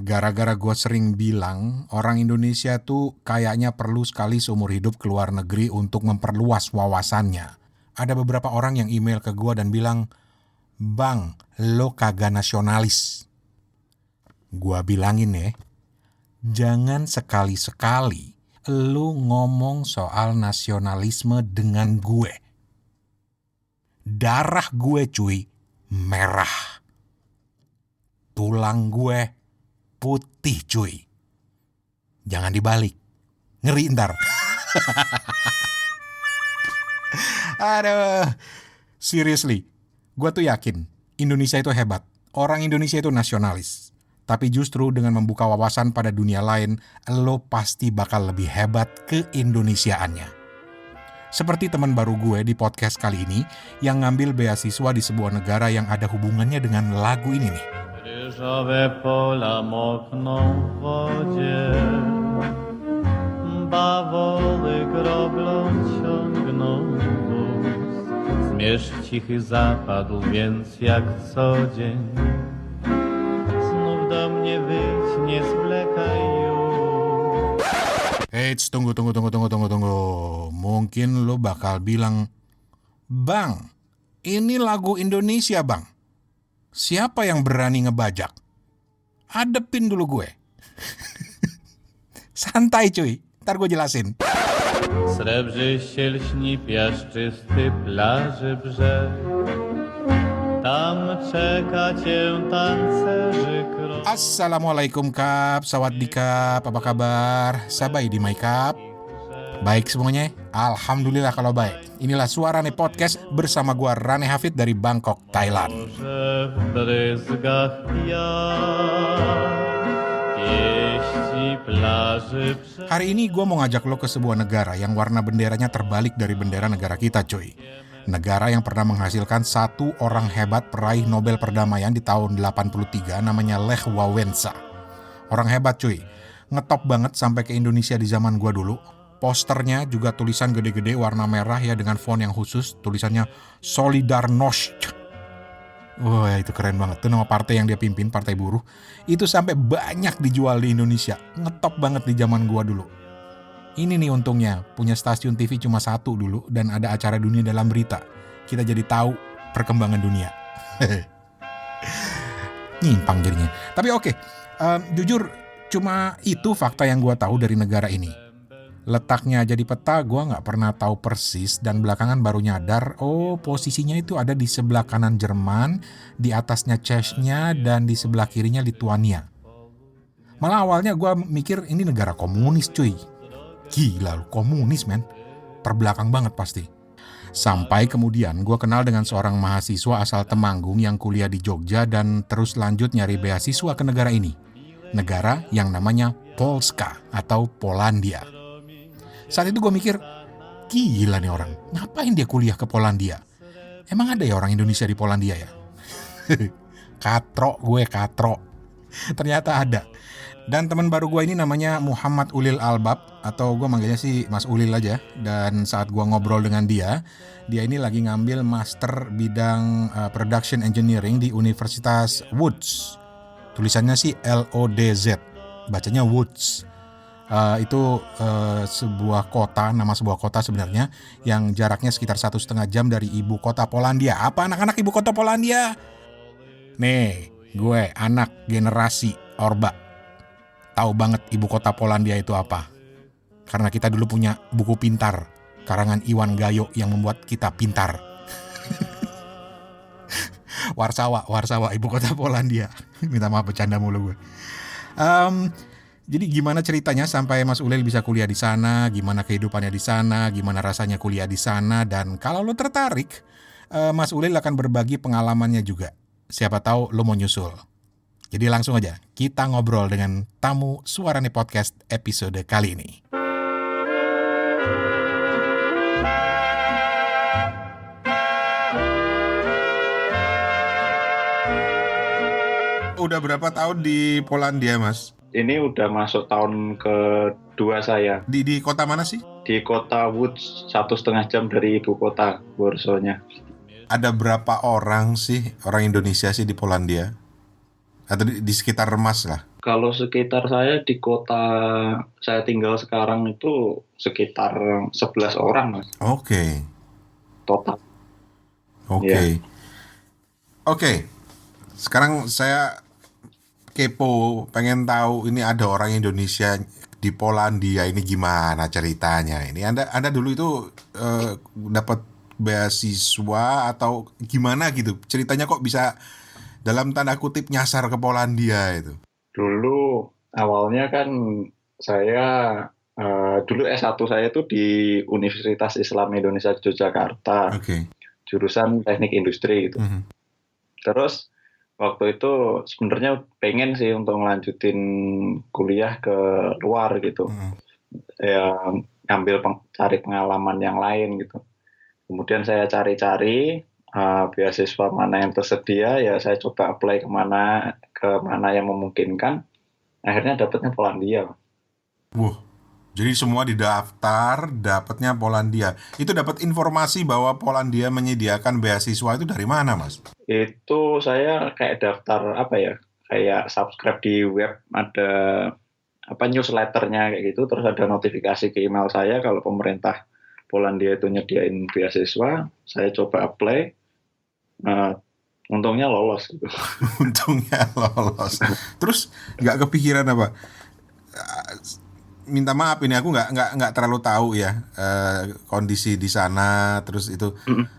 Gara-gara gue sering bilang orang Indonesia tuh kayaknya perlu sekali seumur hidup ke luar negeri untuk memperluas wawasannya. Ada beberapa orang yang email ke gue dan bilang, "Bang, lo kagak nasionalis." Gue bilangin ya, jangan sekali-sekali lo ngomong soal nasionalisme dengan gue. Darah gue cuy, merah. Tulang gue putih cuy. Jangan dibalik, ngeri ntar. Aduh, seriously, gue tuh yakin Indonesia itu hebat. Orang Indonesia itu nasionalis. Tapi justru dengan membuka wawasan pada dunia lain, lo pasti bakal lebih hebat ke-Indonesiaannya. Seperti teman baru gue di podcast kali ini yang ngambil beasiswa di sebuah negara yang ada hubungannya dengan lagu ini nih. Ryżowe pola mokną w wodzie, bawoły groblą ciągną wóz. Zmierzch cichy zapadł, więc jak co dzień znów do mnie wyjdź, nie zwlekaj już. Eits, tunggu. Mungkin lo bakal bilang, "Bang, ini lagu Indonesia bang. Siapa yang berani ngebajak? Adepin dulu gue." Santai cuy, ntar gue jelasin. Srebrzy się lśni piaszczysty plaży brzeg. Tam czeka cię tancerzy krok. Assalamualaikum kap, sawadikap, apa kabar? Sabay di Mai kap. Baik semuanya? Alhamdulillah kalau baik. Inilah Suarane Podcast bersama gua Rane Hafid dari Bangkok, Thailand. Że w bryzgach piach pieści plaży prze... Hari ini gua mau ngajak lo ke sebuah negara yang warna benderanya terbalik dari bendera negara kita cuy. Negara yang pernah menghasilkan satu orang hebat peraih Nobel Perdamaian di tahun 83 namanya Lech Wałęsa. Orang hebat cuy, ngetop banget sampai ke Indonesia di zaman gua dulu. Posternya juga tulisan gede-gede warna merah ya dengan font yang khusus, tulisannya Solidarność. Wah itu keren banget, itu nama partai yang dia pimpin, partai buruh. Itu sampai banyak dijual di Indonesia, ngetop banget di zaman gua dulu. Ini nih untungnya, punya stasiun TV cuma satu dulu dan ada acara dunia dalam berita. Kita jadi tahu perkembangan dunia. Nyimpang jadinya. Tapi oke, jujur cuma itu fakta yang gua tahu dari negara ini. Letaknya aja di peta gue gak pernah tahu persis dan belakangan baru nyadar, posisinya itu ada di sebelah kanan Jerman, di atasnya Chechnya dan di sebelah kirinya Lituania. Malah awalnya gue mikir ini negara komunis cuy. Gila lu, komunis men. Terbelakang banget pasti. Sampai kemudian gue kenal dengan seorang mahasiswa asal Temanggung yang kuliah di Jogja dan terus lanjut nyari beasiswa ke negara ini. Negara yang namanya Polska atau Polandia. Saat itu gue mikir, gila nih orang, ngapain dia kuliah ke Polandia? Emang ada ya orang Indonesia di Polandia ya? Katro. Ternyata ada. Dan teman baru gue ini namanya Muhammad Ulil Albab, atau gue manggilnya sih Mas Ulil aja. Dan saat gue ngobrol dengan dia ini lagi ngambil master bidang production engineering di Universitas Łódź. Tulisannya sih LODZ, bacanya Łódź. Itu sebuah kota, nama sebuah kota sebenarnya yang jaraknya sekitar 1,5 jam dari ibu kota Polandia. Apa anak-anak ibu kota Polandia? Nih, gue anak generasi Orba. Tahu banget ibu kota Polandia itu apa. Karena kita dulu punya buku pintar karangan Iwan Gayo yang membuat kita pintar. Warsawa, ibu kota Polandia. Minta maaf bercanda mulu gue. Jadi gimana ceritanya sampai Mas Ulil bisa kuliah di sana, gimana kehidupannya di sana, gimana rasanya kuliah di sana, dan kalau lo tertarik, Mas Ulil akan berbagi pengalamannya juga. Siapa tahu lo mau nyusul. Jadi langsung aja, kita ngobrol dengan tamu Suarane Podcast episode kali ini. Udah berapa tahun di Polandia, Mas? Ini udah masuk tahun kedua saya. Di kota mana sih? Di kota Łódź, 1,5 jam dari ibu kota Warsonya. Ada berapa orang sih, orang Indonesia sih di Polandia? Atau di sekitar Mas lah? Kalau sekitar saya di kota saya tinggal sekarang itu sekitar 11 orang Mas Oke, total. Ya. oke. Oke, sekarang saya kepo, pengen tahu ini ada orang Indonesia di Polandia ini gimana ceritanya. Ini Anda dulu itu dapat beasiswa atau gimana gitu? Ceritanya kok bisa dalam tanda kutip nyasar ke Polandia itu? Dulu awalnya kan saya dulu S1 saya itu di Universitas Islam Indonesia Yogyakarta, Oke. jurusan Teknik Industri gitu. Mhm. Terus waktu itu sebenarnya pengen sih untuk ngelanjutin kuliah ke luar gitu. Mhm. Ya cari pengalaman yang lain gitu. Kemudian saya cari-cari beasiswa mana yang tersedia, ya saya coba apply ke mana yang memungkinkan. Akhirnya dapetnya Polandia. Wah, jadi semua didaftar, dapatnya Polandia. Itu dapat informasi bahwa Polandia menyediakan beasiswa itu dari mana, Mas? Itu saya kayak daftar apa ya? Kayak subscribe di web, ada apa newsletternya kayak gitu, terus ada notifikasi ke email saya kalau pemerintah Polandia itu nyediain beasiswa, saya coba apply, untungnya lolos gitu. Untungnya lolos. Terus nggak kepikiran apa? Minta maaf ini aku nggak terlalu tahu ya kondisi di sana, terus itu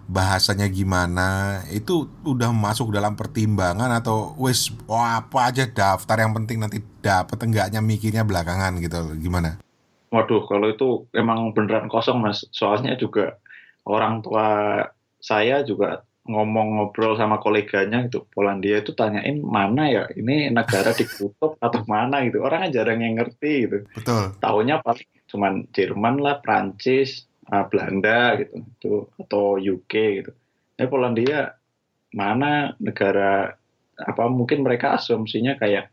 bahasanya gimana, itu udah masuk dalam pertimbangan atau wes wah, apa aja daftar yang penting nanti dapat enggaknya mikirnya belakangan gitu gimana? Waduh, kalau itu emang beneran kosong Mas. Soalnya juga orang tua saya juga ngobrol sama koleganya gitu. Polandia itu tanyain mana ya? Ini negara di kutub atau mana gitu. Orang kan jarang yang ngerti gitu. Betul. Taunya paling cuman Jerman lah, Prancis, Belanda gitu. Itu atau UK gitu. Tapi Polandia mana negara apa mungkin mereka asumsinya kayak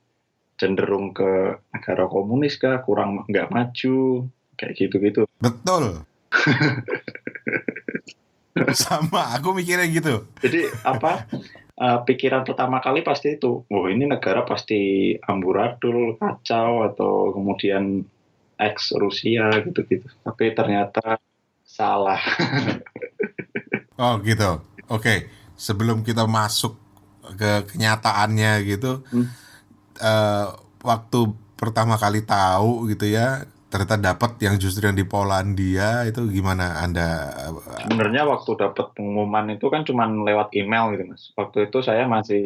cenderung ke negara komunis kah, kurang nggak maju, kayak gitu-gitu. Betul. Sama, aku mikirnya gitu. Jadi apa pikiran pertama kali pasti itu, oh ini negara pasti amburadul, kacau, atau kemudian ex Rusia gitu-gitu. Tapi ternyata salah. Oh gitu. Oke, sebelum kita masuk ke kenyataannya gitu, Hmm. eh, waktu pertama kali tahu gitu ya, ternyata dapat yang justru yang di Polandia itu gimana Anda? Sebenarnya waktu dapat pengumuman itu kan cuma lewat email gitu mas. Waktu itu saya masih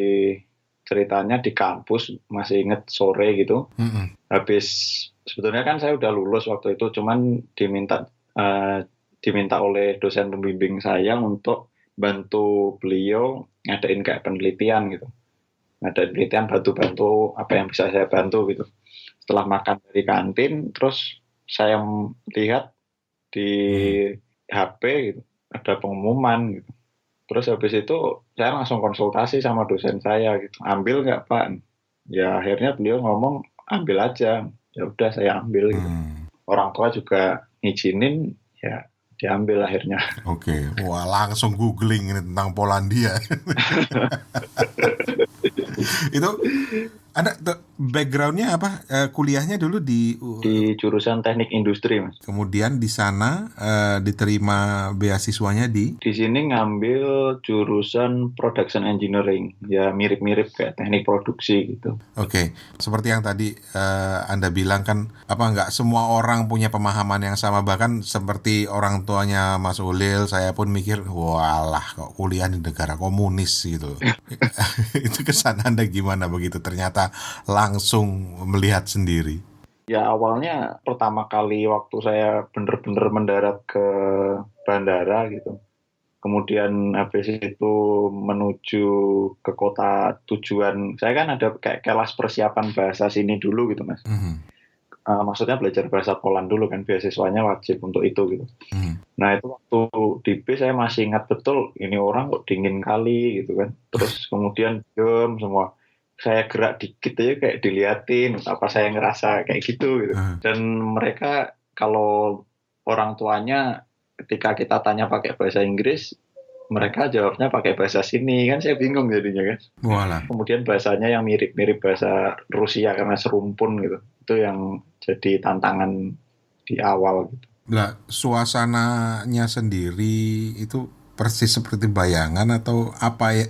ceritanya di kampus, masih inget sore gitu. Mm-mm. Habis sebetulnya kan saya udah lulus waktu itu, cuman diminta oleh dosen pembimbing saya untuk bantu beliau ngadain kayak penelitian gitu. Ngadain penelitian, bantu-bantu apa yang bisa saya bantu gitu. Setelah makan dari kantin, terus saya lihat di HP gitu, ada pengumuman gitu. Terus habis itu saya langsung konsultasi sama dosen saya gitu. Ambil nggak Pak? Ya akhirnya beliau ngomong ambil aja. Ya udah saya ambil gitu. Hmm. Orang tua juga ngizinin, ya diambil akhirnya. Oke, wah langsung googling ini tentang Polandia. Itu ada backgroundnya apa? Kuliahnya dulu Di jurusan teknik industri mas. kemudian di sana diterima beasiswanya di. Di sini ngambil jurusan production engineering. Ya mirip-mirip kayak teknik produksi gitu. Oke, seperti yang tadi Anda bilang kan, apa nggak semua orang punya pemahaman yang sama, bahkan seperti orang tuanya Mas Ulil, saya pun mikir, walah kok kuliah di negara komunis gitu. Itu kesan Anda gimana begitu ternyata langsung melihat sendiri? Ya awalnya pertama kali waktu saya bener-bener mendarat ke bandara gitu. Kemudian habis itu menuju ke kota tujuan. Saya kan ada kayak kelas persiapan bahasa sini dulu gitu mas. Mhm, Maksudnya belajar bahasa Poland dulu kan, beasiswanya wajib untuk itu gitu. mhm. Nah itu waktu di bis saya masih ingat betul, ini orang kok dingin kali gitu kan. Terus kemudian diem semua. Saya gerak dikit aja kayak diliatin, apa saya ngerasa kayak gitu gitu. Mhm. Dan mereka kalau orang tuanya ketika kita tanya pakai bahasa Inggris, mereka jawabnya pakai bahasa sini, kan saya bingung jadinya kan. Walah. Kemudian bahasanya yang mirip-mirip bahasa Rusia karena serumpun gitu. Itu yang jadi tantangan di awal gitu. Lah, suasananya sendiri itu persis seperti bayangan atau apa ya,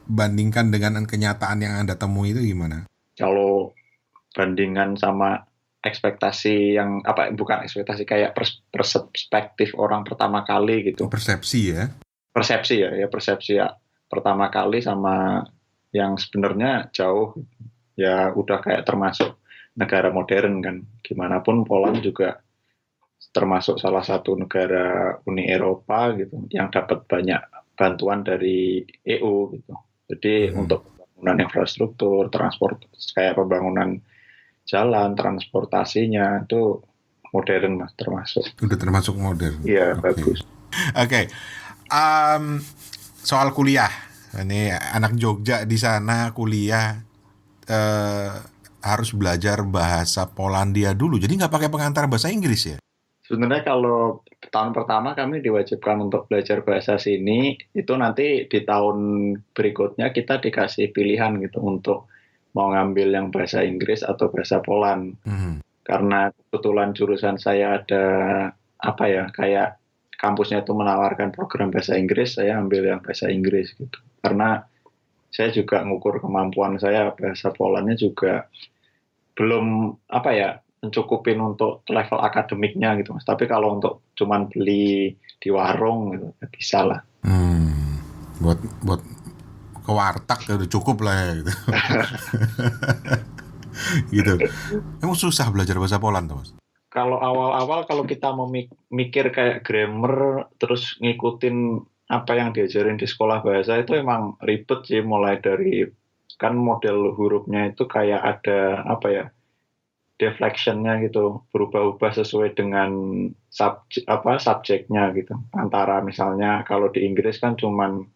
bandingkan dengan kenyataan yang Anda temui itu gimana? Kalau bandingan sama ekspektasi yang bukan ekspektasi, kayak perspektif orang pertama kali gitu. Persepsi ya? Persepsi ya pertama kali sama yang sebenarnya jauh ya, udah kayak termasuk negara modern kan. Gimana pun Poland juga termasuk salah satu negara Uni Eropa gitu yang dapat banyak bantuan dari EU gitu. Jadi untuk pembangunan infrastruktur, transport, kayak pembangunan jalan, transportasinya itu modern Mas, termasuk. Udah termasuk modern. Iya, Oke. bagus. Oke. Soal kuliah. Ini anak Jogja di sana kuliah harus belajar bahasa Polandia dulu. Jadi nggak pakai pengantar bahasa Inggris ya? Sebenarnya kalau tahun pertama kami diwajibkan untuk belajar bahasa sini, itu nanti di tahun berikutnya kita dikasih pilihan gitu untuk mau ngambil yang bahasa Inggris atau bahasa Poland. Karena kebetulan jurusan saya ada kayak kampusnya itu menawarkan program bahasa Inggris, saya ambil yang bahasa Inggris gitu. Karena saya juga ngukur kemampuan saya, bahasa Polandnya juga belum mencukupin untuk level akademiknya gitu Mas. Tapi kalau untuk cuman beli di warung gitu, ya bisa lah. Buat ke warteg udah cukup lah ya gitu. Gitu. Emang susah belajar bahasa Poland tuh Mas? Kalau awal-awal kalau kita mau mikir kayak grammar terus ngikutin apa yang diajarin di sekolah bahasa itu emang ribet sih, mulai dari kan model hurufnya itu kayak ada deflectionnya gitu, berubah-ubah sesuai dengan subjeknya gitu. Antara misalnya kalau di Inggris kan cuman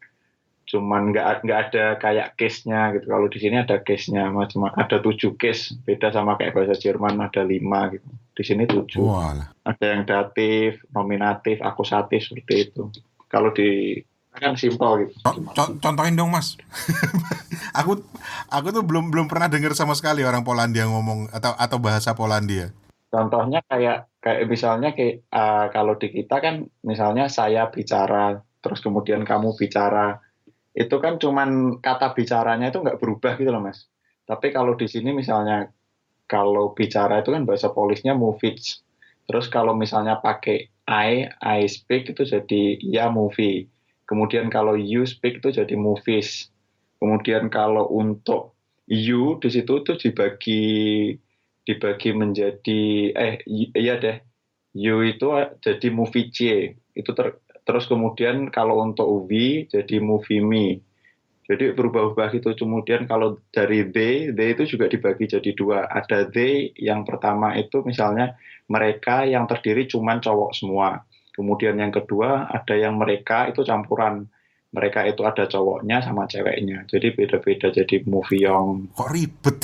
nggak ada kayak case-nya gitu. Kalau di sini ada case-nya, macam ada 7 case, beda sama kayak bahasa Jerman ada 5 gitu. Di sini 7. Walah. Ada yang datif, nominatif, akusatif seperti itu. Kalau di kan simpel gitu. Contohin dong Mas. aku tuh belum pernah dengar sama sekali orang Polandia ngomong atau bahasa Polandia. Contohnya kayak misalnya kalau di kita kan misalnya saya bicara terus kemudian kamu bicara, itu kan cuman kata bicaranya itu nggak berubah gitu loh Mas. Tapi kalau di sini misalnya kalau bicara itu kan bahasa Polisnya mówić. Terus kalau misalnya pakai I speak itu jadi ya movie. Kemudian kalau you speak itu jadi movies. Kemudian kalau untuk you di situ tuh dibagi menjadi you itu jadi movie C. Itu terus kemudian kalau untuk we jadi movie me. Jadi berubah-ubah gitu. Kemudian kalau dari they itu juga dibagi jadi 2. Ada they yang pertama itu misalnya mereka yang terdiri cuman cowok semua. Kemudian yang kedua ada yang mereka itu campuran. Mereka itu ada cowoknya sama ceweknya. Jadi beda-beda jadi movieong. Kok ribet?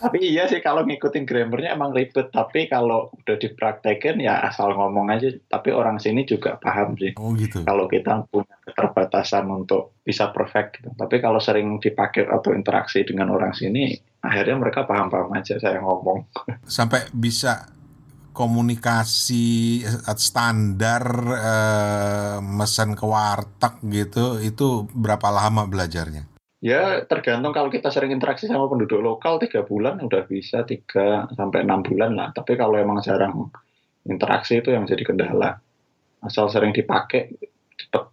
Tapi iya sih kalau ngikutin grammarnya emang ribet. Tapi kalau udah dipraktekin ya asal ngomong aja. Tapi orang sini juga paham sih. Oh gitu. Kalau kita punya keterbatasan untuk bisa perfect gitu. Tapi kalau sering dipakai atau interaksi dengan orang sini, akhirnya mereka paham-paham aja saya ngomong. Sampai bisa komunikasi standar mesen ke warteg gitu, itu berapa lama belajarnya? Ya tergantung, kalau kita sering interaksi sama penduduk lokal 3 bulan udah bisa, 3 sampai 6 bulan lah. Tapi kalau emang jarang interaksi itu yang jadi kendala. Asal sering dipakai cepet.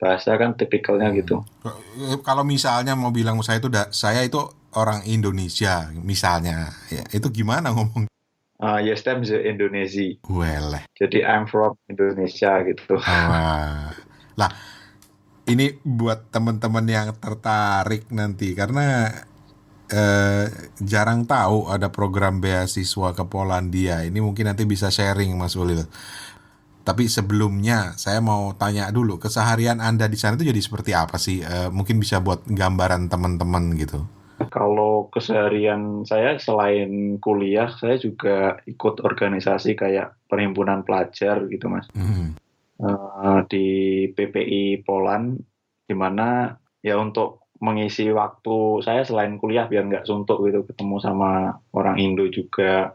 Bahasa kan tipikalnya gitu. Kalau misalnya mau bilang saya itu orang Indonesia misalnya, ya, itu gimana ngomong? Yes, I'm the Indonesia. Well. Jadi I'm from Indonesia gitu. Lah, ini buat teman-teman yang tertarik nanti, karena jarang tahu ada program beasiswa ke Polandia. Ini mungkin nanti bisa sharing Mas Ulil. Tapi sebelumnya saya mau tanya dulu, keseharian Anda di sana itu jadi seperti apa sih? Mungkin bisa buat gambaran teman-teman gitu. Kalau keseharian saya selain kuliah, saya juga ikut organisasi kayak perhimpunan pelajar gitu Mas. di PPI Poland, di mana ya untuk mengisi waktu saya selain kuliah biar nggak suntuk gitu, ketemu sama orang Indo juga.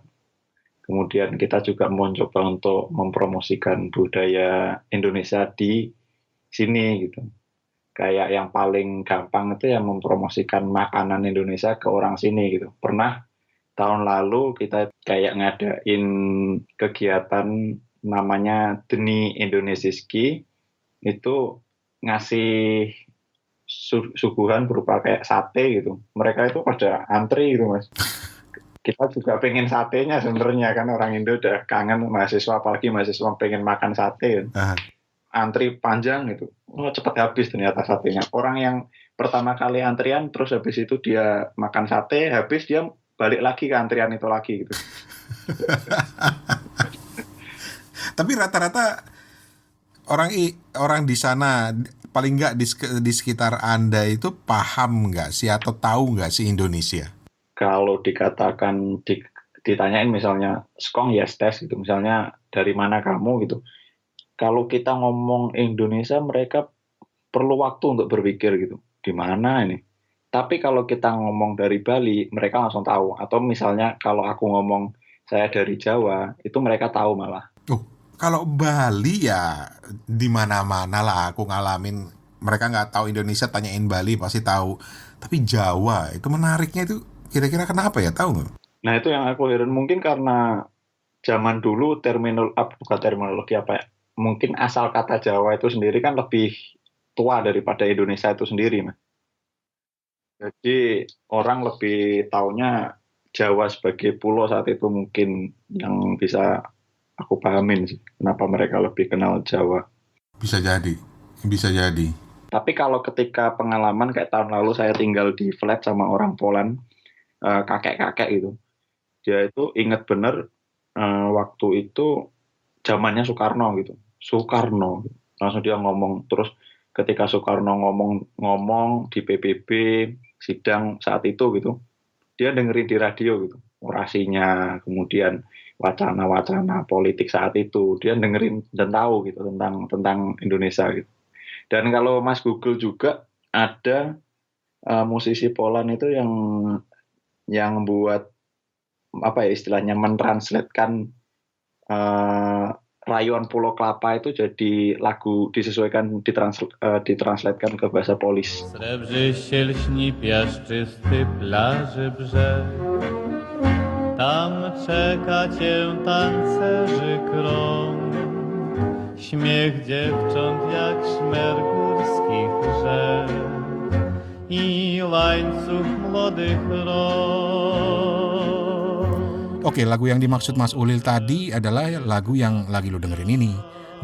Kemudian kita juga mau coba untuk mempromosikan budaya Indonesia di sini gitu. Kayak yang paling gampang itu ya mempromosikan makanan Indonesia ke orang sini gitu. Pernah tahun lalu kita kayak ngadain kegiatan namanya Deni Indonesiski, itu ngasih suguhan berupa kayak sate gitu. Mereka itu pada antri gitu Mas. Kita juga pengen satenya sebenarnya, kan orang Indo udah kangen mahasiswa, apalagi mahasiswa pengen makan sate. Antri panjang gitu. Cepat habis ternyata satenya. Orang yang pertama kali antrian terus habis itu dia makan sate, habis dia balik lagi ke antrian itu lagi gitu. Tapi rata-rata orang di sana paling nggak di sekitar Anda itu paham nggak sih atau tahu nggak sih Indonesia? Kalau dikatakan ditanyain misalnya skong yes tes gitu, misalnya dari mana kamu gitu. Kalau kita ngomong Indonesia, mereka perlu waktu untuk berpikir gitu, di mana ini. Tapi kalau kita ngomong dari Bali, mereka langsung tahu. Atau misalnya kalau aku ngomong saya dari Jawa, itu mereka tahu malah. Kalau Bali ya di mana-mana lah aku ngalamin. Mereka nggak tahu Indonesia, tanyain Bali pasti tahu. Tapi Jawa itu menariknya itu kira-kira kenapa ya, tahu nggak? Nah itu yang aku heran, mungkin karena zaman dulu bukan terminologi apa ya, mungkin asal kata Jawa itu sendiri kan lebih tua daripada Indonesia itu sendiri, Mas. Jadi orang lebih taunya Jawa sebagai pulau saat itu, mungkin yang bisa aku pahamin sih, kenapa mereka lebih kenal Jawa. Bisa jadi. Tapi kalau ketika pengalaman kayak tahun lalu saya tinggal di flat sama orang Poland, kakek-kakek itu, dia itu inget bener waktu itu zamannya Soekarno gitu. Soekarno langsung dia ngomong, terus ketika Soekarno ngomong di PBB sidang saat itu gitu, dia dengerin di radio gitu orasinya, kemudian wacana-wacana politik saat itu dia dengerin dan tahu gitu tentang Indonesia gitu. Dan kalau Mas Google juga ada musisi Poland itu yang buat apa ya istilahnya, mentranslatekan Rayuan Pulau Kelapa itu jadi lagu, disesuaikan, ditranslatekan ke bahasa Polis. Srebrze się lśni piaszczysty plaży brzeg, tam czeka cię tancerzy krąg, śmiech dziewcząt jak szmer górskich rzek i łańcuch młodych rąk. Oke, lagu yang dimaksud Mas Ulil tadi adalah lagu yang lagi lo dengerin ini.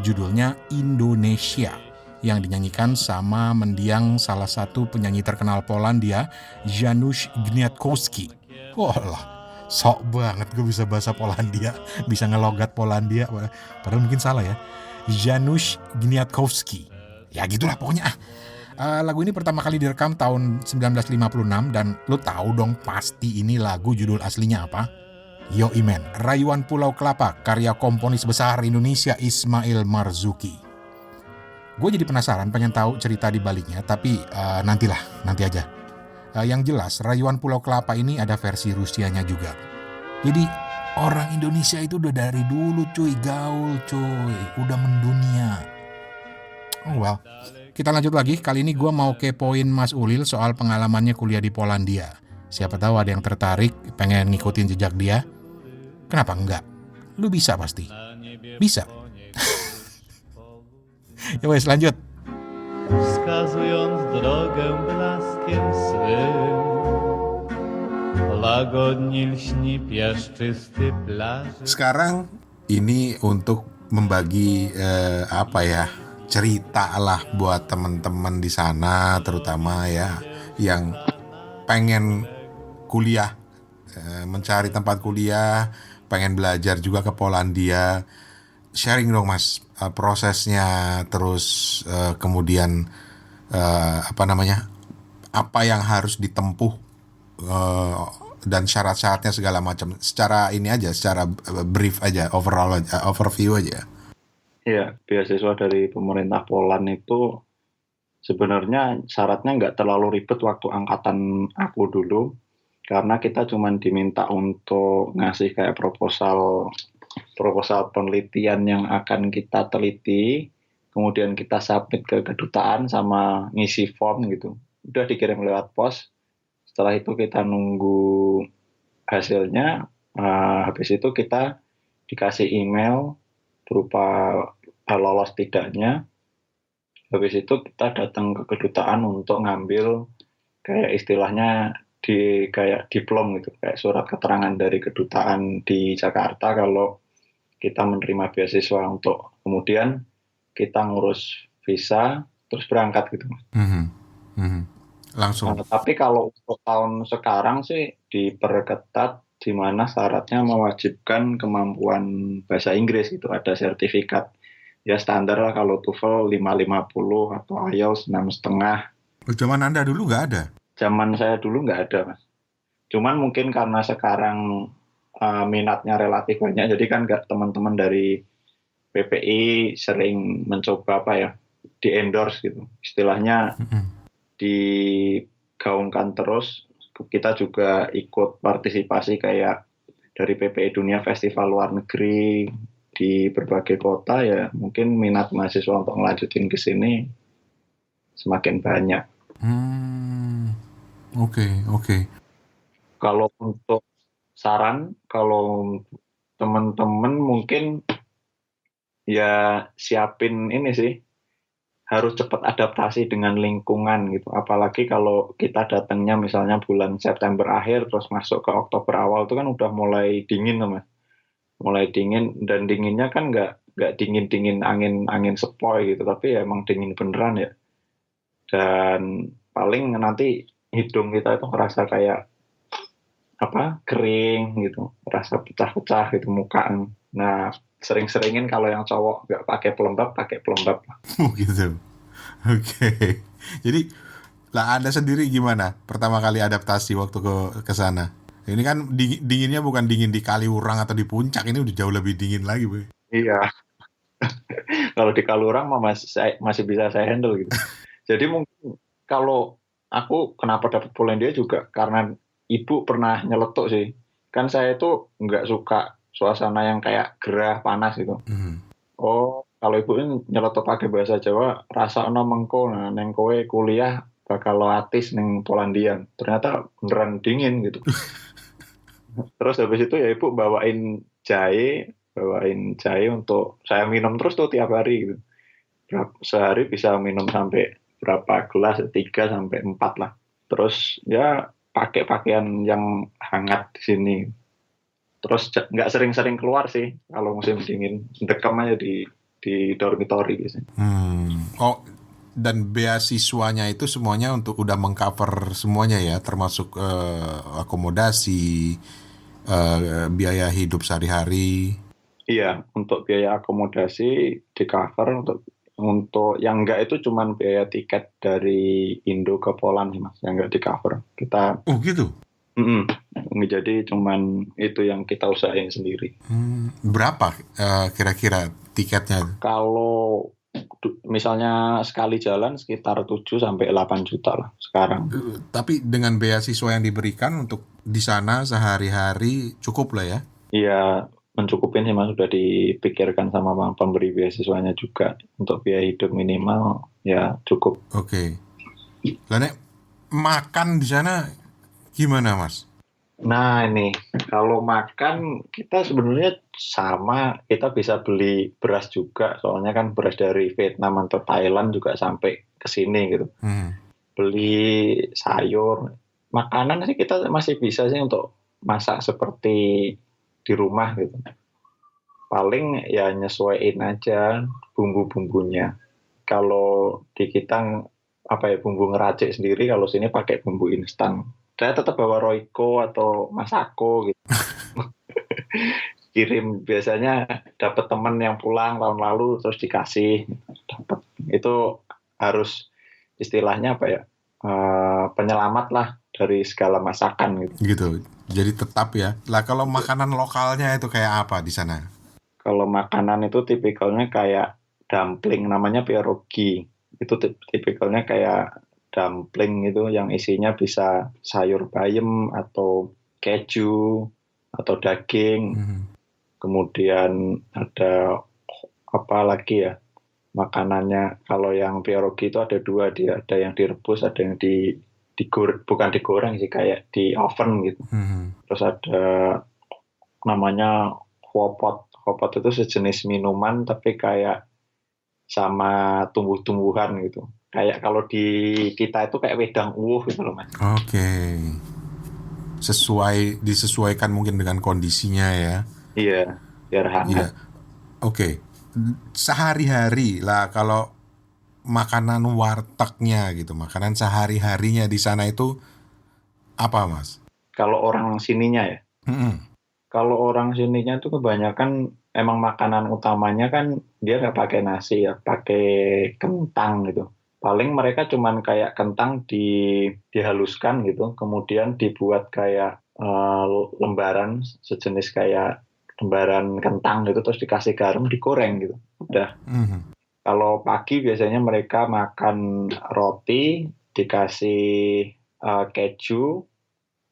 Judulnya Indonesia, yang dinyanyikan sama mendiang salah satu penyanyi terkenal Polandia, Janusz Gniatkowski. Wah, sok banget gue bisa bahasa Polandia, bisa ngelogat Polandia, padahal mungkin salah ya. Janusz Gniatkowski. Ya gitulah pokoknya. Lagu ini pertama kali direkam tahun 1956 dan lo tahu dong pasti ini lagu judul aslinya apa? Yoi men, Rayuan Pulau Kelapa, karya komponis besar Indonesia Ismail Marzuki. Gue jadi penasaran, pengen tahu cerita di baliknya, tapi nanti aja. Yang jelas, Rayuan Pulau Kelapa ini ada versi Rusianya juga. Jadi orang Indonesia itu udah dari dulu cuy, gaul cuy, udah mendunia. Oh well, kita lanjut lagi. Kali ini gue mau kepoin Mas Ulil soal pengalamannya kuliah di Polandia. Siapa tahu ada yang tertarik, pengen ngikutin jejak dia. Kenapa enggak? Lu bisa pasti. Bisa. Ya wes, lanjut. Wskazując drogę blaskiem swym, łagodnie lśni piaszczysty plaży. Sekarang ini untuk membagi cerita lah buat teman-teman di sana, terutama ya yang pengen kuliah, mencari tempat kuliah, pengen belajar juga ke Polandia. Sharing dong Mas, prosesnya, terus kemudian apa yang harus ditempuh, dan syarat-syaratnya segala macam. Secara ini aja, secara brief aja, overview aja. Iya, beasiswa dari pemerintah Poland itu sebenarnya syaratnya nggak terlalu ribet waktu angkatan aku dulu, karena kita cuma diminta untuk ngasih kayak proposal proposal penelitian yang akan kita teliti, kemudian kita submit ke kedutaan sama ngisi form gitu. Udah dikirim lewat pos. Setelah itu kita nunggu hasilnya. Habis itu kita dikasih email berupa lolos tidaknya. Habis itu kita datang ke kedutaan untuk ngambil kayak istilahnya di kayak diplom gitu, kayak surat keterangan dari kedutaan di Jakarta kalau kita menerima beasiswa, untuk kemudian kita ngurus visa terus berangkat gitu. Mhm, mhm. Langsung. Tapi kalau untuk tahun sekarang sih diperketat, di mana syaratnya mewajibkan kemampuan bahasa Inggris gitu, ada sertifikat. Ya standar lah, kalau TOEFL 550 atau IELTS 6,5. Zaman Anda dulu nggak ada? Zaman saya dulu nggak ada, Mas. Cuman mungkin karena sekarang minatnya relatif banyak, jadi kan nggak, teman-teman dari PPI sering mencoba di endorse gitu. Istilahnya Mhm. digaungkan terus. Kita juga ikut partisipasi kayak dari PPI Dunia, festival luar negeri di berbagai kota, ya mungkin minat mahasiswa untuk ngelanjutin ke sini semakin banyak. Oke. Kalau untuk saran, kalau teman-teman mungkin ya siapin ini sih, harus cepat adaptasi dengan lingkungan gitu. Apalagi kalau kita datangnya misalnya bulan September akhir terus masuk ke Oktober awal, itu kan udah mulai dingin tuh, Mas. Mulai dingin, dan dinginnya kan nggak dingin angin sepoi gitu, tapi ya emang dingin beneran ya. Dan paling nanti hidung kita itu ngerasa kayak kering gitu, rasa pecah-pecah gitu muka. Nah, sering-seringin kalau yang cowok nggak pakai pelembab. Oh gitu. Oke. Jadi lah Anda sendiri gimana pertama kali adaptasi waktu ke sana? Ini kan dinginnya bukan dingin di Kaliurang atau di puncak, ini udah jauh lebih dingin lagi, Bu. Iya, kalau di Kalurang mah masih bisa saya handle gitu. Jadi mungkin kalau aku kenapa dapat Polandia juga karena ibu pernah nyeletuk sih. Kan saya itu nggak suka suasana yang kayak gerah panas gitu. Mhm. Oh, kalau ibu ini nyeletuk pakai bahasa Jawa, rasa ono mengko, nah neng kowe kuliah bakal loatis neng Polandia. Ternyata beneran dingin gitu. Terus habis itu ya ibu bawain jahe untuk saya minum terus tuh tiap hari gitu. Sehari bisa minum sampai berapa gelas, 3 sampai 4 lah. Terus ya pakai pakaian yang hangat di sini. Terus nggak sering-sering keluar sih kalau musim dingin, dekam aja di dormitory biasanya. Oh, dan beasiswanya itu semuanya untuk udah mengcover semuanya ya, termasuk akomodasi, biaya hidup sehari-hari. Iya, untuk biaya akomodasi di cover, untuk yang enggak itu cuman biaya tiket dari Indo ke Poland sih, Mas, yang enggak di cover. Kita Oh gitu. jadi cuman itu yang kita usahain sendiri. Berapa kira-kira tiketnya? Kalau misalnya sekali jalan sekitar 7 sampai 8 juta lah sekarang. Tapi dengan beasiswa yang diberikan untuk di sana sehari-hari cukup lah ya? Iya, mencukupin sih, Mas, sudah dipikirkan sama pemberi beasiswanya juga untuk biaya hidup minimal ya cukup. Oke. Lah Nek, makan di sana gimana, Mas? Nah ini, kalau makan kita sebenarnya sama, kita bisa beli beras juga, soalnya kan beras dari Vietnam atau Thailand juga sampai ke sini gitu. Beli sayur, makanan sih kita masih bisa sih untuk masak seperti di rumah gitu. Paling ya nyesuaiin aja bumbu-bumbunya. Kalau di kita bumbu ngeracik sendiri, kalau sini pakai bumbu instan. Saya tetap bawa Royco atau Masako gitu. Kirim, biasanya dapat teman yang pulang tahun lalu terus dikasih. Dapat. Itu harus istilahnya penyelamat lah dari segala masakan gitu. Gitu. Jadi tetap ya. Lah kalau makanan lokalnya itu kayak apa di sana? Kalau makanan itu tipikalnya kayak dumpling, namanya pierogi. Itu tipikalnya kayak dumpling itu yang isinya bisa sayur bayam atau keju atau daging. Mhm. Kemudian ada apa lagi ya? Makanannya kalau yang pierogi itu ada dua, dia ada yang direbus, ada yang bukan digoreng sih, kayak di oven gitu. Mhm. Terus ada namanya hopot. Hopot itu sejenis minuman tapi kayak sama tumbuh-tumbuhan gitu. Kayak kalau di kita itu kayak wedang uwuh gitu loh Mas. Oke. Disesuaikan mungkin dengan kondisinya ya. Iya, biar Iya. hangat. Oke. Sehari-hari lah kalau makanan wartegnya gitu, makanan sehari-harinya di sana itu apa, Mas? Kalau orang sininya ya. Mhm. Kalau orang sininya tuh kebanyakan emang makanan utamanya kan dia nggak pakai nasi ya, pakai kentang gitu. Paling mereka cuman kayak kentang dihaluskan gitu, kemudian dibuat kayak lembaran sejenis kayak lembaran kentang gitu, terus dikasih garam, digoreng gitu. Udah. Mhm. Kalau pagi biasanya mereka makan roti, dikasih keju,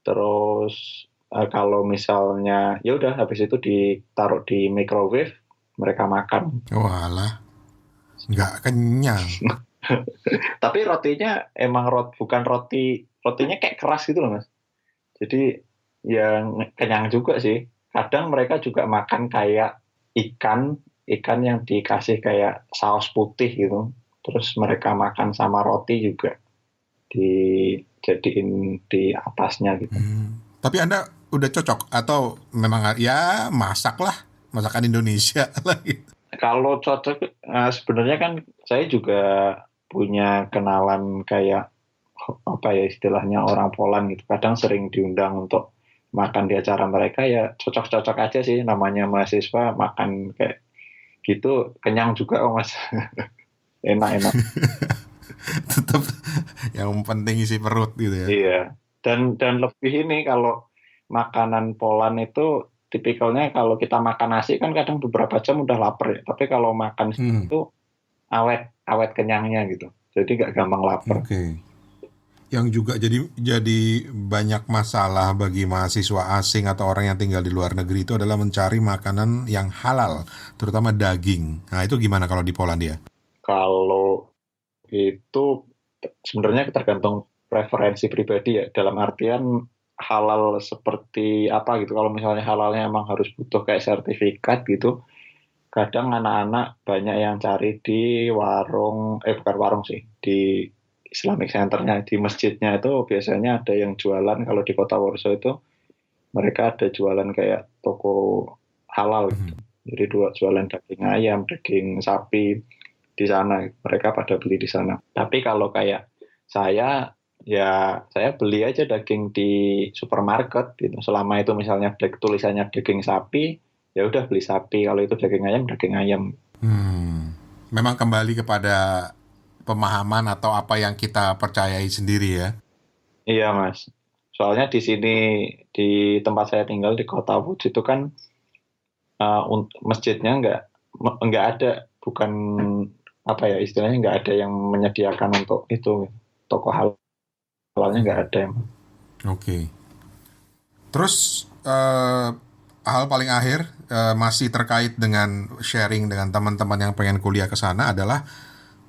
terus kalau misalnya ya udah habis itu ditaruh di microwave, mereka makan. Walah, nggak kenyang. Tapi rotinya emang bukan rotinya kayak keras gitu loh Mas. Jadi yang kenyang juga sih. Kadang mereka juga makan kayak ikan yang dikasih kayak saus putih gitu. Terus mereka makan sama roti juga dijadiin di atasnya gitu. Tapi Anda udah cocok atau memang ya masak lah, masakan Indonesia lah gitu. Kalau cocok, sebenarnya kan saya juga punya kenalan kayak apa ya istilahnya orang Poland gitu. Kadang sering diundang untuk makan di acara mereka, ya cocok-cocok aja sih, namanya mahasiswa makan kayak gitu kenyang juga kok Mas. Enak-enak. Tetap yang penting isi perut gitu ya. Iya. Dan lebih ini kalau makanan Poland itu tipikalnya kalau kita makan nasi kan kadang beberapa jam udah lapar ya. Tapi kalau makan Hmm. itu awet kenyangnya gitu. Jadi nggak gampang lapar. Oke. Yang juga jadi banyak masalah bagi mahasiswa asing atau orang yang tinggal di luar negeri itu adalah mencari makanan yang halal, terutama daging. Nah, itu gimana kalau di Polandia? Kalau itu sebenarnya tergantung preferensi pribadi ya. Dalam artian halal seperti apa gitu. Kalau misalnya halalnya emang harus butuh kayak sertifikat gitu. Kadang anak-anak banyak yang cari di bukan warung sih, di Islamic Centernya, di masjidnya itu biasanya ada yang jualan. Kalau di kota Warsaw itu mereka ada jualan kayak toko halal gitu. Jadi jualan daging ayam, daging sapi di sana. Mereka pada beli di sana. Tapi kalau kayak saya, ya saya beli aja daging di supermarket gitu. Selama itu misalnya tulisannya daging sapi, ya udah beli sapi. Kalau itu daging ayam, daging ayam. Memang kembali kepada pemahaman atau apa yang kita percayai sendiri ya. Iya Mas. Soalnya di sini, di tempat saya tinggal di kota Łódź itu kan masjidnya nggak ada, bukan apa ya istilahnya, nggak ada yang menyediakan untuk itu, toko halalnya nggak ada. Oke. Terus hal paling akhir masih terkait dengan sharing dengan teman-teman yang pengen kuliah ke sana adalah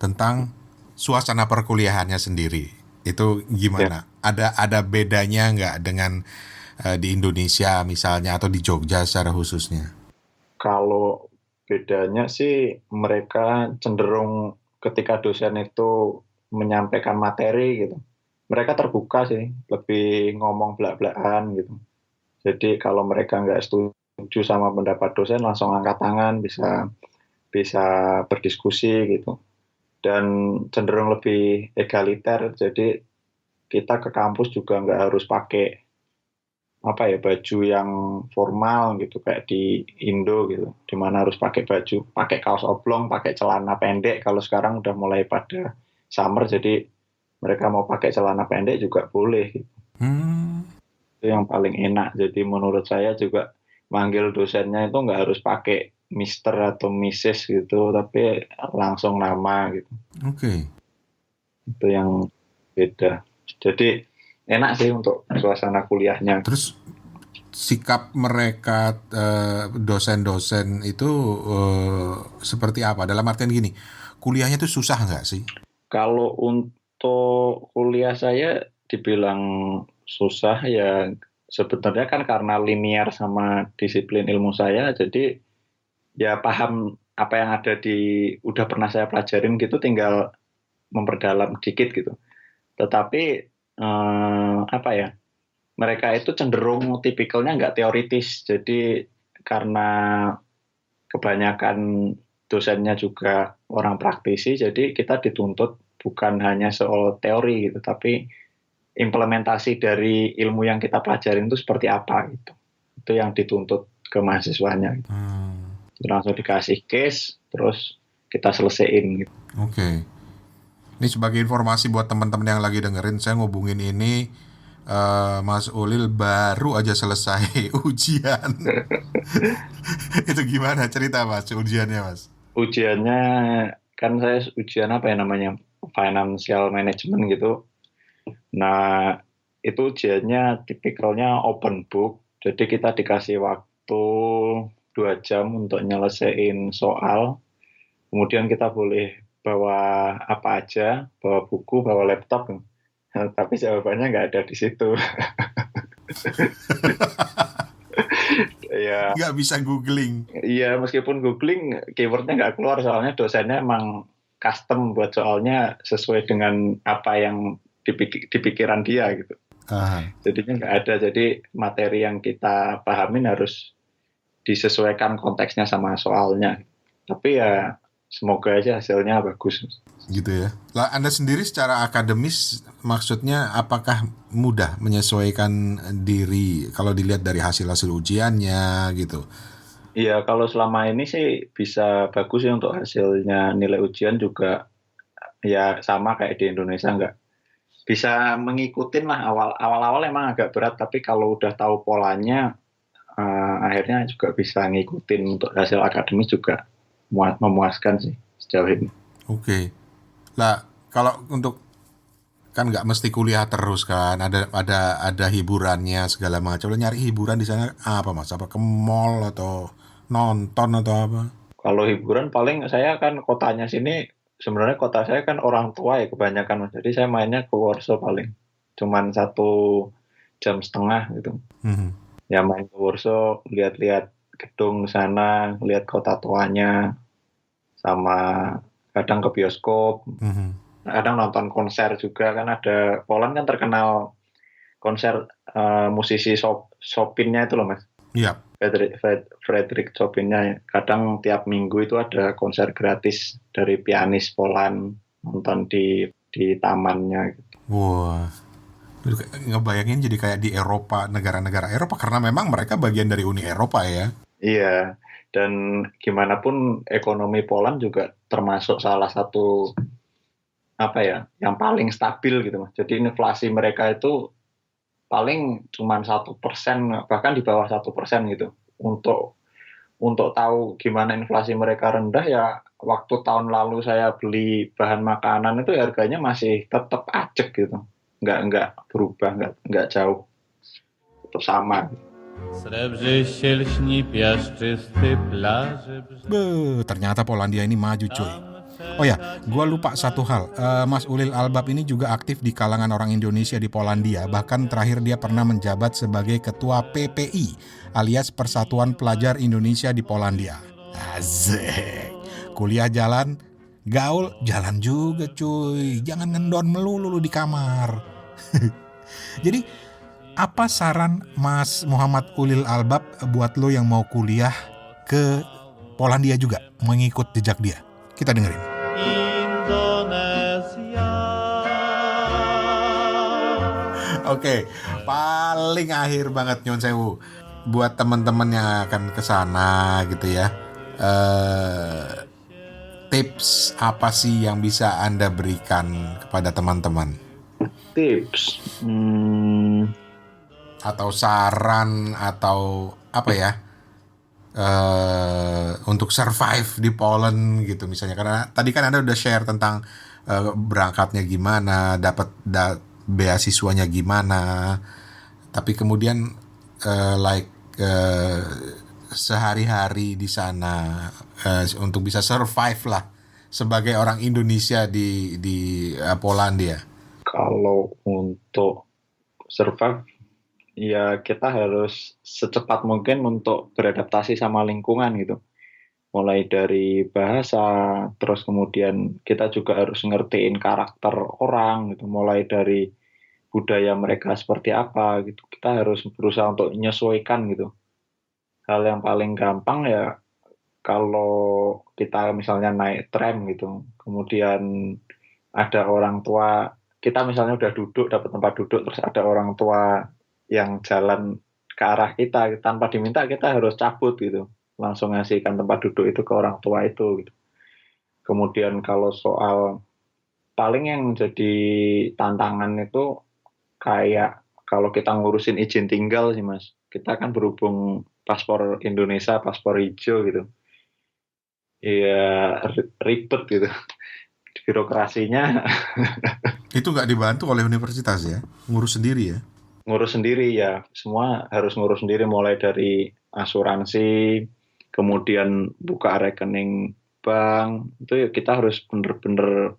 tentang suasana perkuliahannya sendiri. Itu gimana? Ada bedanya nggak dengan di Indonesia misalnya atau di Jogja secara khususnya? Kalau bedanya sih mereka cenderung ketika dosen itu menyampaikan materi gitu, mereka terbuka sih, lebih ngomong belak-belakan gitu. Jadi kalau mereka nggak setuju sama pendapat dosen langsung angkat tangan, bisa berdiskusi gitu. Dan cenderung lebih egaliter, jadi kita ke kampus juga nggak harus pakai baju yang formal gitu kayak di Indo gitu, dimana harus pakai kaos oblong, pakai celana pendek. Kalau sekarang udah mulai pada summer, jadi mereka mau pakai celana pendek juga boleh gitu. Itu yang paling enak. Jadi menurut saya juga manggil dosennya itu nggak harus pakai Mister atau Mrs gitu, tapi langsung nama gitu. Oke. Itu yang beda. Jadi enak sih untuk suasana kuliahnya. Terus sikap mereka dosen-dosen itu seperti apa? Dalam artian gini, kuliahnya tuh susah nggak sih? Kalau untuk kuliah saya dibilang susah ya sebenarnya kan karena linear sama disiplin ilmu saya, jadi ya paham apa yang ada udah pernah saya pelajarin gitu, tinggal memperdalam dikit gitu. Tetapi apa ya, mereka itu cenderung tipikalnya nggak teoritis, jadi karena kebanyakan dosennya juga orang praktisi, jadi kita dituntut bukan hanya soal teori gitu, tapi implementasi dari ilmu yang kita pelajarin itu seperti apa gitu. Itu yang dituntut ke mahasiswanya gitu. Langsung dikasih case, terus kita selesaiin gitu. Oke. Ini sebagai informasi buat teman-teman yang lagi dengerin, saya ngubungin ini Mas Ulil baru aja selesai ujian. Itu gimana cerita Mas ujiannya Mas? Ujiannya kan saya ujian apa ya namanya, financial management gitu. Nah itu ujiannya tipikalnya open book, jadi kita dikasih waktu 2 jam untuk nyelesain soal. Kemudian kita boleh bawa apa aja, bawa buku, bawa laptop. Tapi jawabannya nggak ada di situ. Ya, Nggak bisa googling. iya, meskipun googling keywordnya nggak keluar, soalnya dosennya emang custom buat soalnya sesuai dengan apa yang di pikiran dia gitu. Jadinya nggak ada, jadi materi yang kita pahamin harus disesuaikan konteksnya sama soalnya. Tapi ya semoga aja hasilnya bagus. Gitu ya. Lah Anda sendiri secara akademis maksudnya apakah mudah menyesuaikan diri kalau dilihat dari hasil-hasil ujiannya gitu? Iya, kalau selama ini sih bisa bagus ya untuk hasilnya. Nilai ujian juga ya sama kayak di Indonesia, nggak bisa mengikutin lah. Awal-awal emang agak berat, tapi kalau udah tahu polanya akhirnya juga bisa ngikutin. Untuk hasil akademis juga memuaskan sih sejauh ini. Oke. Lah kalau untuk kan nggak mesti kuliah terus kan, ada hiburannya segala macam. Lo nyari hiburan di sana apa Mas? Apa ke mall atau nonton atau apa? Kalau hiburan paling saya kan kotanya sini, sebenarnya kota saya kan orang tua ya kebanyakan, jadi saya mainnya ke Warsaw paling cuman 1,5 jam gitu. Ya main ke Warsaw, lihat-lihat gedung sana, lihat kota tuanya, sama kadang ke bioskop, kadang nonton konser juga. Kan ada, Poland kan terkenal konser musisi Chopinnya itu loh Mas. Iya. Frederick Chopinnya. Kadang tiap minggu itu ada konser gratis dari pianis Poland, nonton di tamannya gitu. Wah, ngebayangin jadi kayak di Eropa, negara-negara Eropa, karena memang mereka bagian dari Uni Eropa ya. Iya, dan gimana pun ekonomi Poland juga termasuk salah satu apa ya, yang paling stabil gitu Mas. Jadi inflasi mereka itu paling cuma 1%, bahkan di bawah 1% gitu. Untuk tahu gimana inflasi mereka rendah ya, waktu tahun lalu saya beli bahan makanan itu harganya masih tetap ajek gitu, nggak berubah, nggak jauh, tetap sama. Srebrze się lśni piaszczysty plaży brzeg. Ternyata Polandia ini maju cuy. Oh ya, gue lupa satu hal. Mas Ulil Albab ini juga aktif di kalangan orang Indonesia di Polandia. Bahkan terakhir dia pernah menjabat sebagai ketua PPI alias Persatuan Pelajar Indonesia di Polandia. Asik. Kuliah jalan, gaul jalan juga cuy. Jangan ngendon melulu di kamar. Jadi apa saran Mas Muhammad Ulil Albab buat lo yang mau kuliah ke Polandia juga, mengikut jejak dia? Kita dengerin. Indonezja. Oke, paling akhir banget Nyon Sewu, buat teman-teman yang akan ke sana gitu ya. Tips apa sih yang bisa Anda berikan kepada teman-teman? Tips Atau saran atau apa ya? untuk survive di Poland gitu misalnya, karena tadi kan Anda udah share tentang berangkatnya gimana, dapat beasiswanya gimana, tapi kemudian like sehari-hari di sana untuk bisa survive lah sebagai orang Indonesia di Polandia. Kalau untuk survive, ya kita harus secepat mungkin untuk beradaptasi sama lingkungan gitu. Mulai dari bahasa, terus kemudian kita juga harus ngertiin karakter orang gitu. Mulai dari budaya mereka seperti apa gitu. Kita harus berusaha untuk menyesuaikan gitu. Hal yang paling gampang ya kalau kita misalnya naik tram gitu, kemudian ada orang tua, kita misalnya udah duduk, dapat tempat duduk, terus ada orang tua yang jalan ke arah kita, tanpa diminta kita harus cabut gitu, langsung ngasihkan tempat duduk itu ke orang tua itu gitu. Kemudian kalau soal paling yang jadi tantangan itu kayak kalau kita ngurusin izin tinggal sih Mas, kita kan berhubung paspor Indonesia, paspor hijau gitu, ya ribet gitu birokrasinya. Itu nggak dibantu oleh universitas ya, ngurus sendiri ya? Ngurus sendiri ya, semua harus ngurus sendiri, mulai dari asuransi, kemudian buka rekening bank, itu ya kita harus bener-bener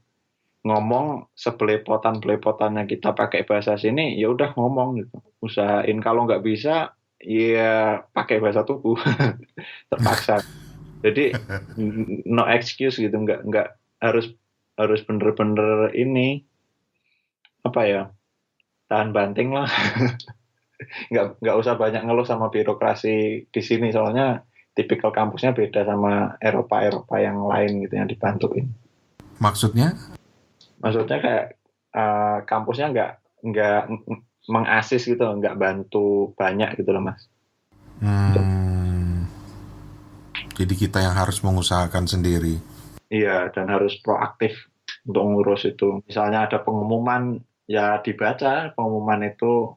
ngomong sebelepotan-belepotannya kita pakai bahasa sini, ya udah ngomong gitu. Usahain kalau nggak bisa, ya pakai bahasa tubuh, terpaksa. Jadi no excuse gitu, nggak harus bener-bener ini apa ya, tahan banting lah. nggak usah banyak ngeluh sama birokrasi di sini, soalnya tipikal kampusnya beda sama Eropa yang lain gitu yang dibantuin. Maksudnya Kayak kampusnya nggak mengasis gitu, nggak bantu banyak gitu loh Mas. Jadi kita yang harus mengusahakan sendiri. Iya, dan harus proaktif untuk ngurus itu. Misalnya ada pengumuman, ya dibaca pengumuman itu,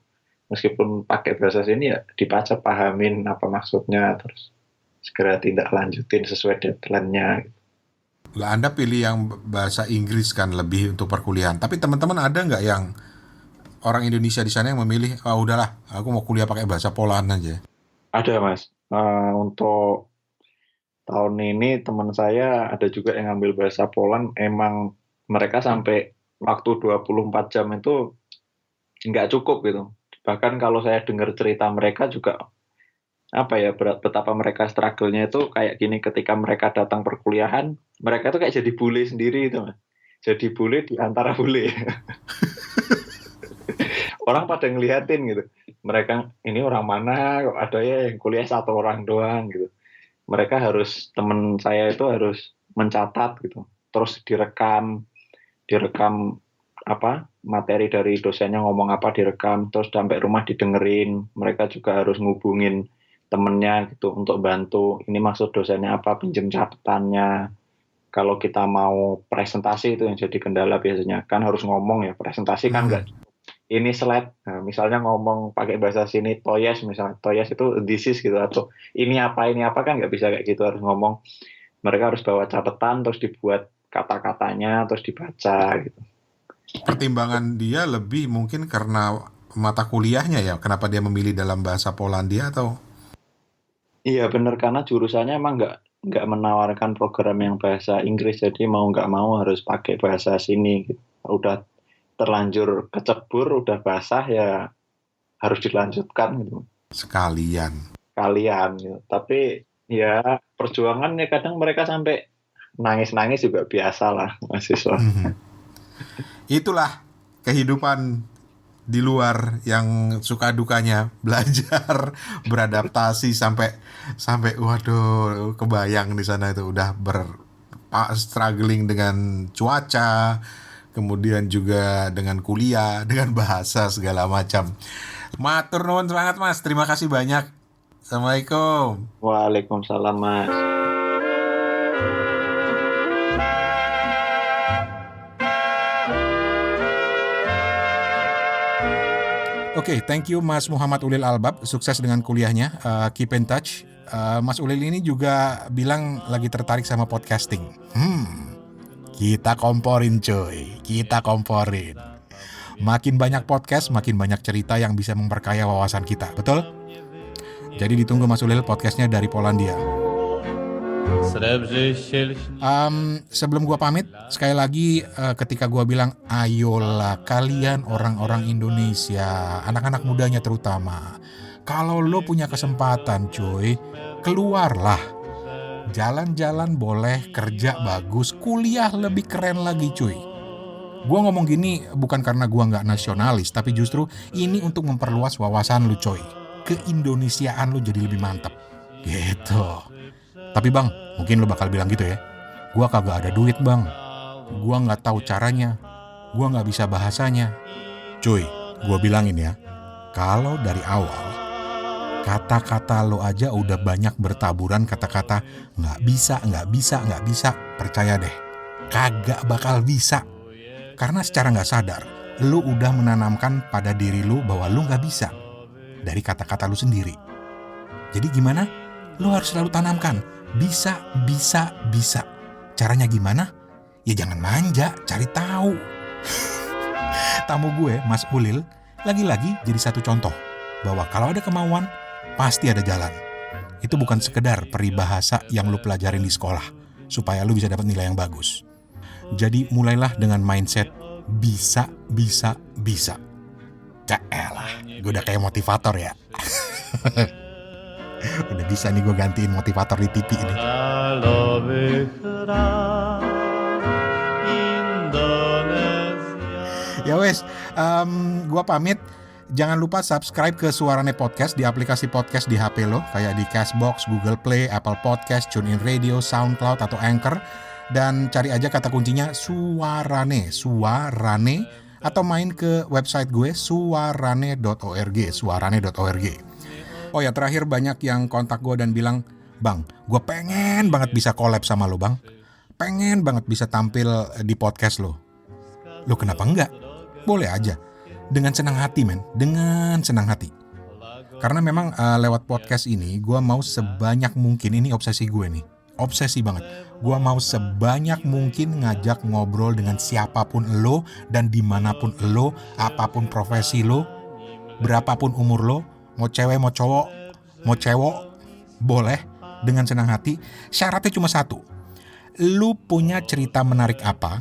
meskipun pakai bahasa sini ya dibaca, pahamin apa maksudnya, terus segera tindak lanjutin sesuai deadline-nya. Lah Anda pilih yang bahasa Inggris kan lebih untuk perkuliahan. Tapi teman-teman ada nggak yang orang Indonesia di sana yang memilih, udahlah, aku mau kuliah pakai bahasa Poland aja? Ada Mas. Untuk tahun ini teman saya ada juga yang ngambil bahasa Poland. Emang mereka sampai waktu 24 jam itu nggak cukup gitu. Bahkan kalau saya dengar cerita mereka juga, apa ya, betapa mereka struggle-nya itu kayak gini, ketika mereka datang perkuliahan, mereka tuh kayak jadi bule sendiri itu Mas. Jadi bule di antara bule. Orang pada ngeliatin gitu. Mereka ini orang mana, kok ada ya yang kuliah satu orang doang gitu. Mereka harus, teman saya itu harus mencatat gitu, terus direkam apa materi dari dosennya ngomong apa, direkam, terus sampai rumah didengerin. Mereka juga harus ngubungin temennya gitu untuk bantu, ini maksud dosennya apa, pinjem catatannya. Kalau kita mau presentasi itu yang jadi kendala biasanya, kan harus ngomong ya, presentasi kan enggak ini slide. Nah, misalnya ngomong pakai bahasa sini toyes, misalnya toyes itu this is gitu, atau ini apa kan nggak bisa kayak gitu, harus ngomong. Mereka harus bawa catatan, terus dibuat kata-katanya, terus dibaca gitu. Pertimbangan dia lebih mungkin karena mata kuliahnya ya, kenapa dia memilih dalam bahasa Polandia atau? Iya benar, karena jurusannya emang nggak menawarkan program yang bahasa Inggris, jadi mau nggak mau harus pakai bahasa sini gitu. Udah terlanjur kecebur, udah basah ya harus dilanjutkan gitu. Sekalian Gitu. Tapi ya perjuangannya kadang mereka sampai nangis-nangis juga biasa lah mahasiswa. Itulah kehidupan di luar yang suka dukanya belajar, beradaptasi sampai waduh, kebayang di sana itu udah struggling dengan cuaca, kemudian juga dengan kuliah, dengan bahasa segala macam. Matur nuwun banget Mas, terima kasih banyak. Assalamualaikum. Waalaikumsalam Mas. Oke, thank you Mas Muhammad Ulil Albab, sukses dengan kuliahnya. Keep in touch. Mas Ulil ini juga bilang lagi tertarik sama podcasting. Kita komporin cuy, kita komporin. Makin banyak podcast, makin banyak cerita yang bisa memperkaya wawasan kita, betul? Jadi ditunggu Mas Ulil podcastnya dari Polandia. Sebelum gua pamit, sekali lagi ketika gua bilang ayolah kalian orang-orang Indonesia, anak-anak mudanya terutama, kalau lo punya kesempatan cuy, keluarlah. Jalan-jalan boleh, kerja bagus, kuliah lebih keren lagi cuy. Gua ngomong gini bukan karena gua nggak nasionalis, tapi justru ini untuk memperluas wawasan lu coy. Keindonesiaan lu jadi lebih mantap. Gitu. Tapi bang, mungkin lu bakal bilang gitu ya. Gua kagak ada duit bang. Gua nggak tahu caranya. Gua nggak bisa bahasanya. Cuy, gua bilangin ya. Kalau dari awal, kata-kata lo aja udah banyak bertaburan kata-kata nggak bisa. Percaya deh, kagak bakal bisa. Karena secara nggak sadar, lo udah menanamkan pada diri lo bahwa lo nggak bisa dari kata-kata lo sendiri. Jadi gimana? Lo harus selalu tanamkan bisa. Caranya gimana? Ya jangan manja, cari tahu. Tamu gue, Mas Ulil, lagi-lagi jadi satu contoh bahwa kalau ada kemauan, pasti ada jalan. Itu bukan sekedar peribahasa yang lu pelajarin di sekolah supaya lu bisa dapat nilai yang bagus. Jadi mulailah dengan mindset bisa. Caelah, gue udah kayak motivator ya. Udah bisa nih gue gantiin motivator di TV ini. Ya wes, gue pamit. Jangan lupa subscribe ke Suarane Podcast di aplikasi podcast di HP lo, kayak di Castbox, Google Play, Apple Podcast, TuneIn Radio, SoundCloud, atau Anchor. Dan cari aja kata kuncinya Suarane, atau main ke website gue suarane.org. Oh ya, terakhir banyak yang kontak gue dan bilang, Bang, gue pengen banget bisa collab sama lo bang. Pengen banget bisa tampil di podcast lo. Lo kenapa enggak? Boleh aja. Dengan senang hati men, dengan senang hati. Karena memang lewat podcast ini gue mau sebanyak mungkin, ini obsesi gue nih. Obsesi banget. Gue mau sebanyak mungkin ngajak ngobrol dengan siapapun lo dan dimanapun lo, apapun profesi lo, berapapun umur lo, mau cewek, mau cowok, mau cewek, boleh dengan senang hati. Syaratnya cuma satu. Lu punya cerita menarik apa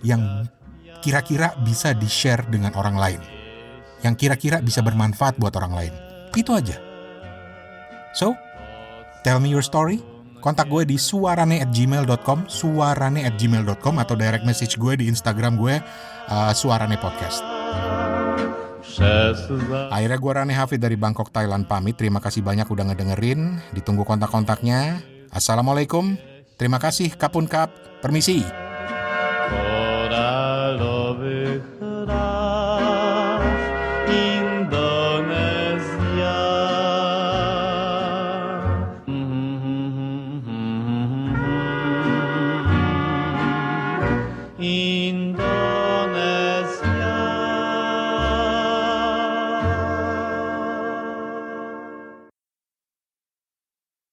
yang kira-kira bisa di-share dengan orang lain, yang kira-kira bisa bermanfaat buat orang lain. Itu aja. So, tell me your story. Kontak gue di suarane@gmail.com, atau direct message gue di Instagram gue, Suarane Podcast. Akhirnya gue Rane Hafid dari Bangkok, Thailand pamit. Terima kasih banyak udah ngedengerin. Ditunggu kontak-kontaknya. Assalamualaikum. Terima kasih, kapun kap. Permisi.